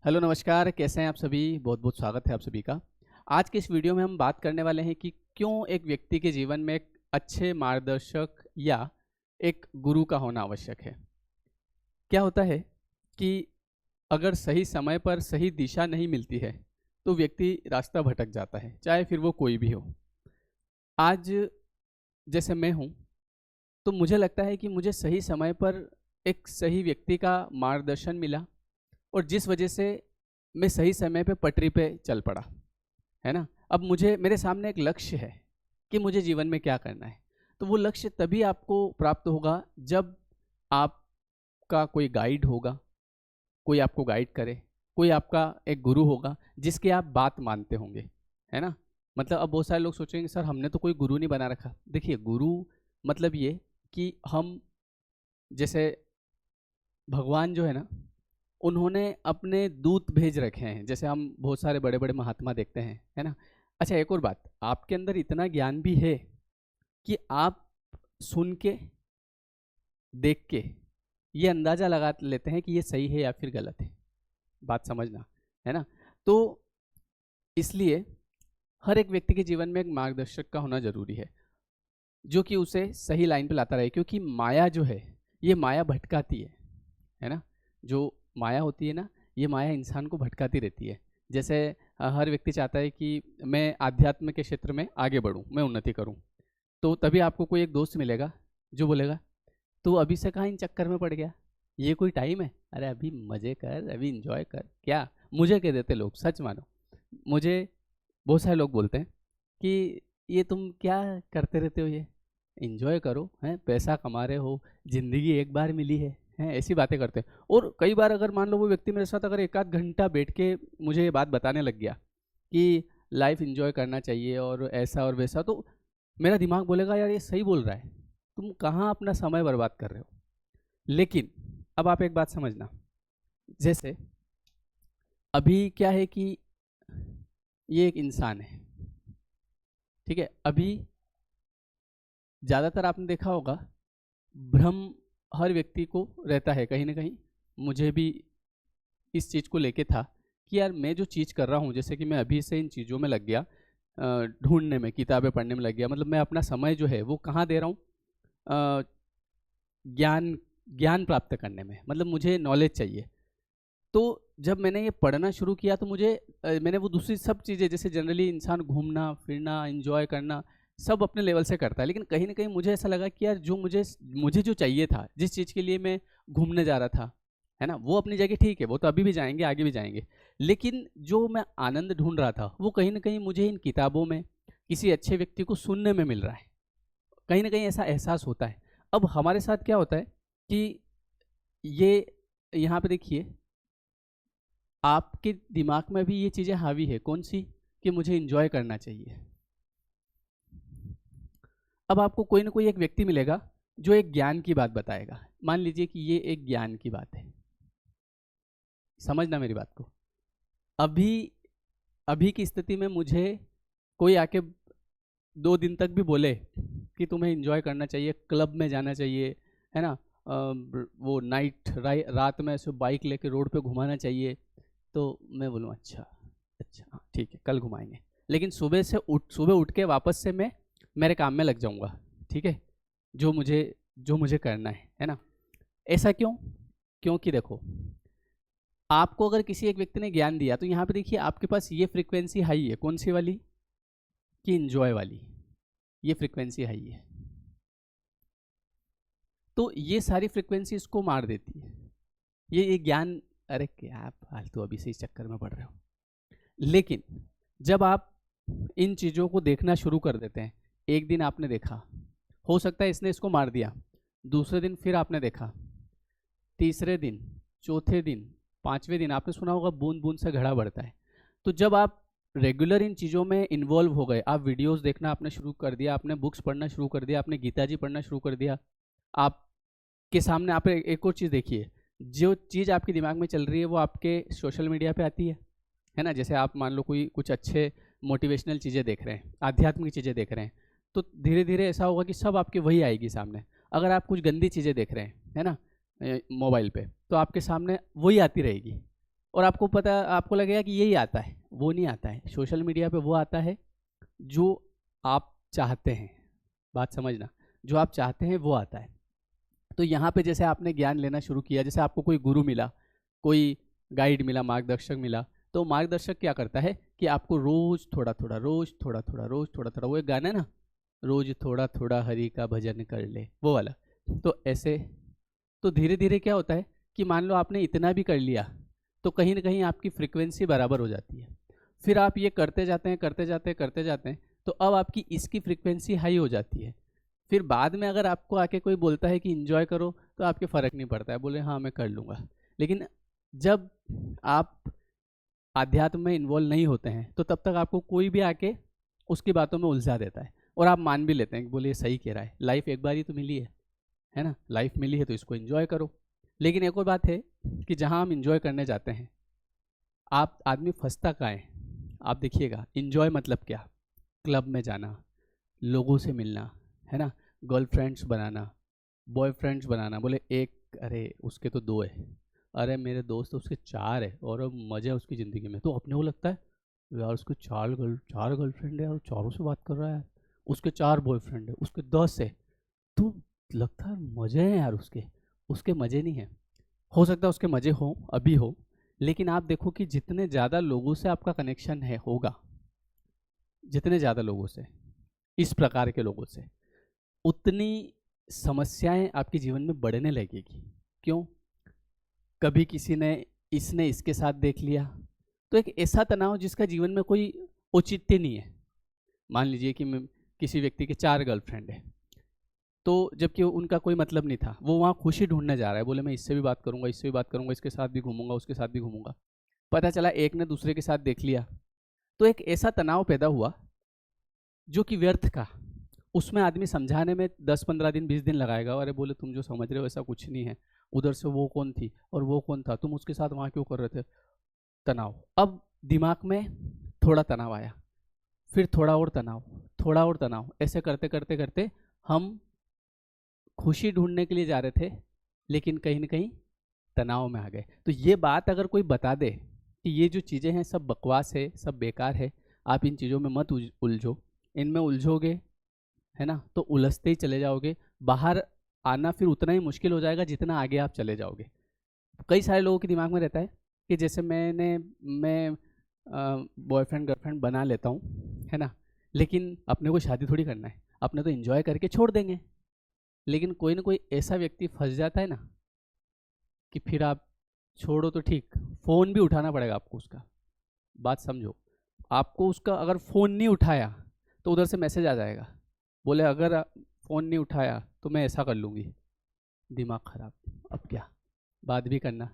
Hello नमस्कार, कैसे हैं आप सभी? बहुत बहुत स्वागत है आप सभी का। आज के इस वीडियो में हम बात करने वाले हैं कि क्यों एक व्यक्ति के जीवन में एक अच्छे मार्गदर्शक या एक गुरु का होना आवश्यक है। क्या होता है कि अगर सही समय पर सही दिशा नहीं मिलती है तो व्यक्ति रास्ता भटक जाता है, चाहे फिर वो कोई भी हो। आज जैसे मैं हूँ, तो मुझे लगता है कि मुझे सही समय पर एक सही व्यक्ति का मार्गदर्शन मिला और जिस वजह से मैं सही समय पे पटरी पे चल पड़ा, है ना? अब मुझे मेरे सामने एक लक्ष्य है कि मुझे जीवन में क्या करना है। तो वो लक्ष्य तभी आपको प्राप्त होगा जब आपका कोई गाइड होगा, कोई आपको गाइड करे, कोई आपका एक गुरु होगा जिसकी आप बात मानते होंगे, है ना? मतलब अब बहुत सारे लोग सोचेंगे सर हमने तो कोई गुरु नहीं बना रखा। देखिए गुरु मतलब ये कि हम जैसे भगवान जो है ना, उन्होंने अपने दूत भेज रखे हैं। जैसे हम बहुत सारे बड़े बड़े महात्मा देखते हैं, है ना? अच्छा एक और बात, आपके अंदर इतना ज्ञान भी है कि आप सुन के, देख के ये अंदाजा लगा लेते हैं कि ये सही है या फिर गलत है। बात समझना, है ना? तो इसलिए हर एक व्यक्ति के जीवन में एक मार्गदर्शक का होना जरूरी है जो कि उसे सही लाइन पे लाता रहे, क्योंकि माया जो है ये माया भटकाती है ना? जो माया होती है ना, ये माया इंसान को भटकाती रहती है। जैसे हर व्यक्ति चाहता है कि मैं आध्यात्म के क्षेत्र में आगे बढ़ूं, मैं उन्नति करूं, तो तभी आपको कोई एक दोस्त मिलेगा जो बोलेगा तू अभी से कहाँ इन चक्कर में पड़ गया, ये कोई टाइम है? अरे अभी मजे कर, अभी इंजॉय कर। क्या मुझे कह देते लोग, सच मानो, मुझे बहुत सारे लोग बोलते हैं कि ये तुम क्या करते रहते हो, ये इंजॉय करो, हैं पैसा कमा रहे हो, जिंदगी एक बार मिली है, हैं ऐसी बातें करते हैं। और कई बार अगर मान लो वो व्यक्ति मेरे साथ अगर एक आध घंटा बैठ के मुझे ये बात बताने लग गया कि लाइफ इंजॉय करना चाहिए और ऐसा और वैसा, तो मेरा दिमाग बोलेगा यार ये सही बोल रहा है, तुम कहाँ अपना समय बर्बाद कर रहे हो। लेकिन अब आप एक बात समझना, जैसे अभी क्या है कि ये एक इंसान है, ठीक है? अभी ज़्यादातर आपने देखा होगा भ्रम हर व्यक्ति को रहता है कहीं ना कहीं। मुझे भी इस चीज़ को लेके था कि यार मैं जो चीज़ कर रहा हूँ, जैसे कि मैं अभी से इन चीज़ों में लग गया, ढूंढने में, किताबें पढ़ने में लग गया, मतलब मैं अपना समय जो है वो कहाँ दे रहा हूँ? अ, ज्ञान ज्ञान प्राप्त करने में, मतलब मुझे नॉलेज चाहिए। तो जब मैंने ये पढ़ना शुरू किया तो मुझे मैंने वो दूसरी सब चीज़ें, जैसे जनरली इंसान घूमना फिरना एंजॉय करना सब अपने लेवल से करता है, लेकिन कहीं ना कहीं मुझे ऐसा लगा कि यार जो मुझे मुझे जो चाहिए था, जिस चीज़ के लिए मैं घूमने जा रहा था, है ना, वो अपनी जगह ठीक है, वो तो अभी भी जाएंगे, आगे भी जाएंगे। लेकिन जो मैं आनंद ढूंढ रहा था वो कहीं ना कहीं मुझे इन किताबों में किसी अच्छे व्यक्ति को सुनने में मिल रहा है। कहीं ना कहीं ऐसा एहसास होता है। अब हमारे साथ क्या होता है कि ये यहाँ पे देखिए, आपके दिमाग में भी ये चीज़ें हावी है, कौन सी? कि मुझे इंजॉय करना चाहिए। अब आपको कोई ना कोई एक व्यक्ति मिलेगा जो एक ज्ञान की बात बताएगा। मान लीजिए कि ये एक ज्ञान की बात है, समझना मेरी बात को। अभी अभी की स्थिति में मुझे कोई आके 2 दिन तक भी बोले कि तुम्हें इंजॉय करना चाहिए, क्लब में जाना चाहिए, है ना, वो रात में ऐसे बाइक लेके रोड पे घुमाना चाहिए, तो मैं बोलूँ अच्छा, अच्छा हाँ, ठीक है कल घुमाएंगे। लेकिन सुबह उठ के वापस से मैं मेरे काम में लग जाऊंगा, ठीक है, जो मुझे करना है ना? ऐसा क्यों? क्योंकि देखो, आपको अगर किसी एक व्यक्ति ने ज्ञान दिया तो यहाँ पे देखिए आपके पास ये फ्रीक्वेंसी हाई है, कौन सी वाली? कि इंजॉय वाली, ये फ्रीक्वेंसी हाई है। तो ये सारी फ्रीक्वेंसी इसको मार देती है, ये ज्ञान। अरे क्या फालतू, अभी से इस चक्कर में पड़ रहे हो। लेकिन जब आप इन चीज़ों को देखना शुरू कर देते हैं, एक दिन आपने देखा, हो सकता है इसने इसको मार दिया, दूसरे दिन फिर आपने देखा, तीसरे दिन, चौथे दिन, पांचवें दिन, आपने सुना होगा बूंद बूंद से घड़ा बढ़ता है। तो जब आप रेगुलर इन चीज़ों में इन्वॉल्व हो गए, आप वीडियोस देखना आपने शुरू कर दिया, आपने बुक्स पढ़ना शुरू कर दिया, आपने गीता जी पढ़ना शुरू कर दिया, आपके सामने आप एक और चीज़ देखिए, जो चीज़ आपके दिमाग में चल रही है वो आपके सोशल मीडिया पे आती है ना? जैसे आप मान लो कोई कुछ अच्छे मोटिवेशनल चीज़ें देख रहे हैं, आध्यात्मिक चीज़ें देख रहे हैं, तो धीरे धीरे ऐसा होगा कि सब आपके वही आएगी सामने। अगर आप कुछ गंदी चीज़ें देख रहे हैं, है ना, मोबाइल पे, तो आपके सामने वही आती रहेगी। और आपको लगेगा कि यही आता है, वो नहीं आता है। सोशल मीडिया पे वो आता है जो आप चाहते हैं, बात समझना, जो आप चाहते हैं वो आता है। तो यहाँ पे जैसे आपने ज्ञान लेना शुरू किया, जैसे आपको कोई गुरु मिला, कोई गाइड मिला, मार्गदर्शक मिला, तो मार्गदर्शक क्या करता है कि आपको रोज थोड़ा थोड़ा, रोज थोड़ा थोड़ा, रोज थोड़ा थोड़ा, वो एक गाना है ना, रोज थोड़ा थोड़ा हरि का भजन कर ले, वो वाला। तो ऐसे तो धीरे धीरे क्या होता है कि मान लो आपने इतना भी कर लिया तो कहीं ना कहीं आपकी फ्रिक्वेंसी बराबर हो जाती है। फिर आप ये करते जाते हैं, करते जाते हैं, करते जाते हैं, तो अब आपकी इसकी फ्रिक्वेंसी हाई हो जाती है। फिर बाद में अगर आपको आके कोई बोलता है कि इंजॉय करो, तो आपके फ़र्क नहीं पड़ता है, बोले हाँ मैं कर लूँगा। लेकिन जब आप आध्यात्म में इन्वॉल्व नहीं होते हैं तो तब तक आपको कोई भी आके उसकी बातों में उलझा देता है और आप मान भी लेते हैं कि बोले ये सही कह रहा है, लाइफ एक बार ही तो मिली है ना, लाइफ मिली है तो इसको एंजॉय करो। लेकिन एक और बात है कि जहाँ हम इंजॉय करने जाते हैं, आप आदमी फंसता कहाँ है, आप देखिएगा। इंजॉय मतलब क्या? क्लब में जाना, लोगों से मिलना, है ना, गर्लफ्रेंड्स बनाना, बॉयफ्रेंड्स बनाना। बोले एक, अरे उसके तो 2 है, अरे मेरे दोस्त उसके 4 है और अब मज़े है उसकी ज़िंदगी में। तो अपने को लगता है यार उसके 4 गर्लफ्रेंड है और चारों से बात कर रहा है, उसके 4 बॉयफ्रेंड है, उसके 10 है। तो लगता है मज़े हैं यार उसके, उसके मज़े नहीं है। हो सकता है उसके मज़े हो, अभी हो, लेकिन आप देखो कि जितने ज़्यादा लोगों से आपका कनेक्शन है होगा, जितने ज़्यादा लोगों से, इस प्रकार के लोगों से, उतनी समस्याएं आपके जीवन में बढ़ने लगेगी। क्यों? कभी किसी ने, इसने इसके साथ देख लिया, तो एक ऐसा तनाव जिसका जीवन में कोई औचित्य नहीं है। मान लीजिए कि किसी व्यक्ति के 4 गर्लफ्रेंड है, तो जबकि उनका कोई मतलब नहीं था, वो वहाँ खुशी ढूंढने जा रहा है, बोले मैं इससे भी बात करूंगा, इससे भी बात करूंगा, इसके साथ भी घूमूंगा, उसके साथ भी घूमूंगा। पता चला एक ने दूसरे के साथ देख लिया, तो एक ऐसा तनाव पैदा हुआ जो कि व्यर्थ का। उसमें आदमी समझाने में 10-15 दिन, 20 दिन लगाएगा, अरे बोले तुम जो समझ रहे हो ऐसा कुछ नहीं है, उधर से वो कौन थी और वो कौन था, तुम उसके साथ वहाँ क्यों कर रहे थे। तनाव, अब दिमाग में थोड़ा तनाव आया, फिर थोड़ा और तनाव, थोड़ा और तनाव, ऐसे करते करते करते हम खुशी ढूंढने के लिए जा रहे थे, लेकिन कहीं ना कहीं तनाव में आ गए। तो ये बात अगर कोई बता दे कि ये जो चीज़ें हैं सब बकवास है, सब बेकार है, आप इन चीज़ों में मत उलझो, इनमें उलझोगे, है ना, तो उलझते ही चले जाओगे, बाहर आना फिर उतना ही मुश्किल हो जाएगा जितना आगे आप चले जाओगे। कई सारे लोगों के दिमाग में रहता है कि जैसे मैं बॉयफ्रेंड गर्लफ्रेंड बना लेता हूँ, है ना, लेकिन अपने को शादी थोड़ी करना है, अपने तो एंजॉय करके छोड़ देंगे। लेकिन कोई ना कोई ऐसा व्यक्ति फंस जाता है ना कि फिर आप छोड़ो तो ठीक, फ़ोन भी उठाना पड़ेगा आपको उसका। बात समझो, आपको उसका अगर फ़ोन नहीं उठाया तो उधर से मैसेज आ जाएगा, बोले अगर फ़ोन नहीं उठाया तो मैं ऐसा कर लूँगी। दिमाग ख़राब, अब क्या बात भी करना।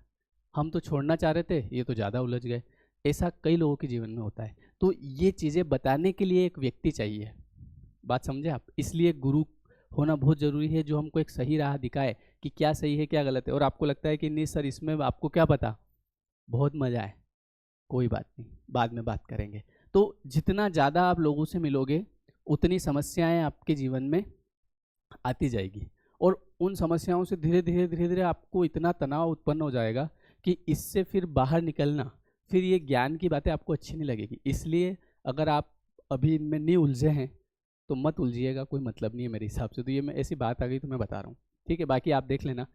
हम तो छोड़ना चाह रहे थे, ये तो ज़्यादा उलझ गए। ऐसा कई लोगों के जीवन में होता है। तो ये चीज़ें बताने के लिए एक व्यक्ति चाहिए, बात समझे आप। इसलिए गुरु होना बहुत ज़रूरी है, जो हमको एक सही राह दिखाए कि क्या सही है क्या गलत है। और आपको लगता है कि नहीं सर इसमें आपको क्या पता, बहुत मज़ा है, कोई बात नहीं, बाद में बात करेंगे। तो जितना ज़्यादा आप लोगों से मिलोगे उतनी समस्याएं आपके जीवन में आती जाएगी, और उन समस्याओं से धीरे धीरे धीरे धीरे आपको इतना तनाव उत्पन्न हो जाएगा कि इससे फिर बाहर निकलना, फिर ये ज्ञान की बातें आपको अच्छी नहीं लगेगी। इसलिए अगर आप अभी इनमें नहीं उलझे हैं तो मत उलझिएगा, कोई मतलब नहीं है मेरे हिसाब से। तो ये मैं ऐसी बात आ गई तो मैं बता रहा हूँ, ठीक है, बाकी आप देख लेना।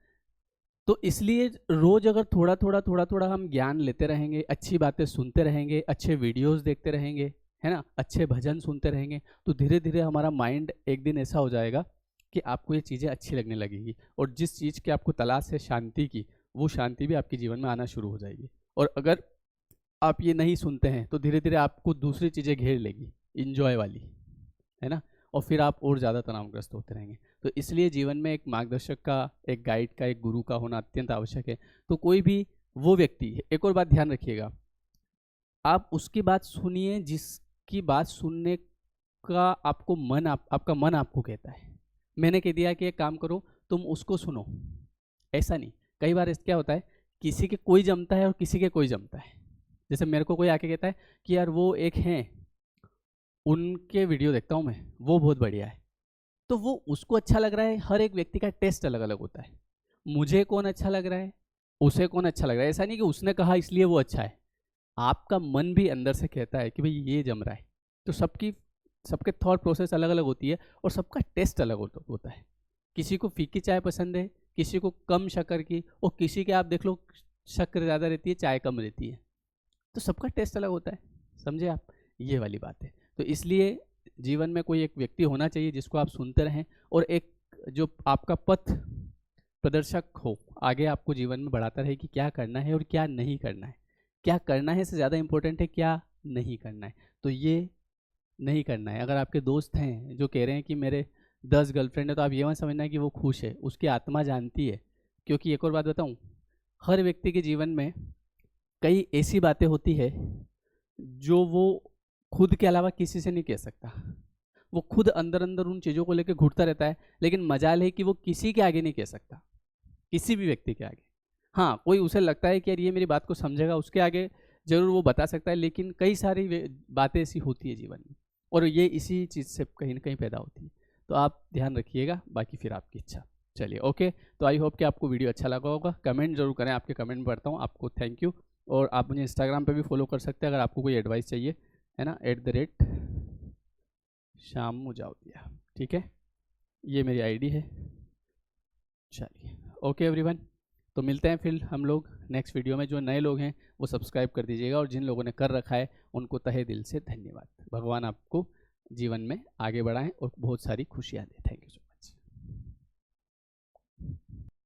तो इसलिए रोज अगर थोड़ा थोड़ा थोड़ा थोड़ा हम ज्ञान लेते रहेंगे, अच्छी बातें सुनते रहेंगे, अच्छे वीडियोस देखते रहेंगे, है ना, अच्छे भजन सुनते रहेंगे, तो धीरे धीरे हमारा माइंड एक दिन ऐसा हो जाएगा कि आपको ये चीज़ें अच्छी लगने लगेगी, और जिस चीज़ की आपको तलाश है शांति की, वो शांति भी आपके जीवन में आना शुरू हो जाएगी। और अगर आप ये नहीं सुनते हैं तो धीरे धीरे आपको दूसरी चीज़ें घेर लेगी, इंजॉय वाली, है ना, और फिर आप और ज़्यादा तनावग्रस्त होते रहेंगे। तो इसलिए जीवन में एक मार्गदर्शक का, एक गाइड का, एक गुरु का होना अत्यंत आवश्यक है। तो कोई भी वो व्यक्ति, एक और बात ध्यान रखिएगा, आप उसकी बात सुनिए जिसकी बात सुनने का आपको मन, आपका मन आपको कहता है। मैंने कह दिया कि एक काम करो, तुम उसको सुनो, ऐसा नहीं। कई बार क्या होता है, किसी के कोई जमता है और किसी के कोई जमता है। जैसे मेरे को कोई आके कहता है कि यार वो एक हैं, उनके वीडियो देखता हूँ मैं, वो बहुत बढ़िया है, तो वो उसको अच्छा लग रहा है। हर एक व्यक्ति का टेस्ट अलग अलग होता है। मुझे कौन अच्छा लग रहा है, उसे कौन अच्छा लग रहा है, ऐसा नहीं कि उसने कहा इसलिए वो अच्छा है, आपका मन भी अंदर से कहता है कि भाई ये जम रहा है। तो सबके थॉट प्रोसेस अलग अलग होती है और सबका टेस्ट अलग होता है। किसी को फीकी चाय पसंद है, किसी को कम शक्कर की, और किसी के आप देख लो शक्कर ज़्यादा रहती है, चाय कम रहती है। तो सबका टेस्ट अलग होता है, समझे आप, ये वाली बात है। तो इसलिए जीवन में कोई एक व्यक्ति होना चाहिए जिसको आप सुनते रहें, और एक जो आपका पथ प्रदर्शक हो, आगे आपको जीवन में बढ़ाता रहे कि क्या करना है और क्या नहीं करना है। क्या करना है से ज़्यादा इम्पोर्टेंट है क्या नहीं करना है। तो ये नहीं करना है। अगर आपके दोस्त हैं जो कह रहे हैं कि मेरे 10 गर्लफ्रेंड है, तो आप ये मत समझना है कि वो खुश है, उसकी आत्मा जानती है। क्योंकि एक और बात बताऊं, हर व्यक्ति के जीवन में कई ऐसी बातें होती है जो वो खुद के अलावा किसी से नहीं कह सकता। वो खुद अंदर अंदर उन चीज़ों को लेकर घुटता रहता है, लेकिन मजाल है कि वो किसी के आगे नहीं कह सकता, किसी भी व्यक्ति के आगे। हाँ, कोई उसे लगता है कि यार ये मेरी बात को समझेगा, उसके आगे ज़रूर वो बता सकता है, लेकिन कई सारी बातें ऐसी होती है जीवन में, और ये इसी चीज़ से कहीं ना कहीं पैदा होती है। तो आप ध्यान रखिएगा, बाकी फिर आपकी इच्छा। चलिए ओके, तो आई होप कि आपको वीडियो अच्छा लगा होगा। कमेंट जरूर करें, आपके कमेंट पढ़ता हूँ। आपको थैंक यू। और आप मुझे इंस्टाग्राम पे भी फॉलो कर सकते हैं अगर आपको कोई एडवाइस चाहिए, है ना, @शाम मुजावदिया, ठीक है, ये मेरी आईडी है। चलिए ओके एवरीवन, तो मिलते हैं फिर हम लोग नेक्स्ट वीडियो में। जो नए लोग हैं वो सब्सक्राइब कर दीजिएगा, और जिन लोगों ने कर रखा है उनको तहे दिल से धन्यवाद। भगवान आपको जीवन में आगे बढ़ाएं और बहुत सारी खुशियाँ दें। Thank you.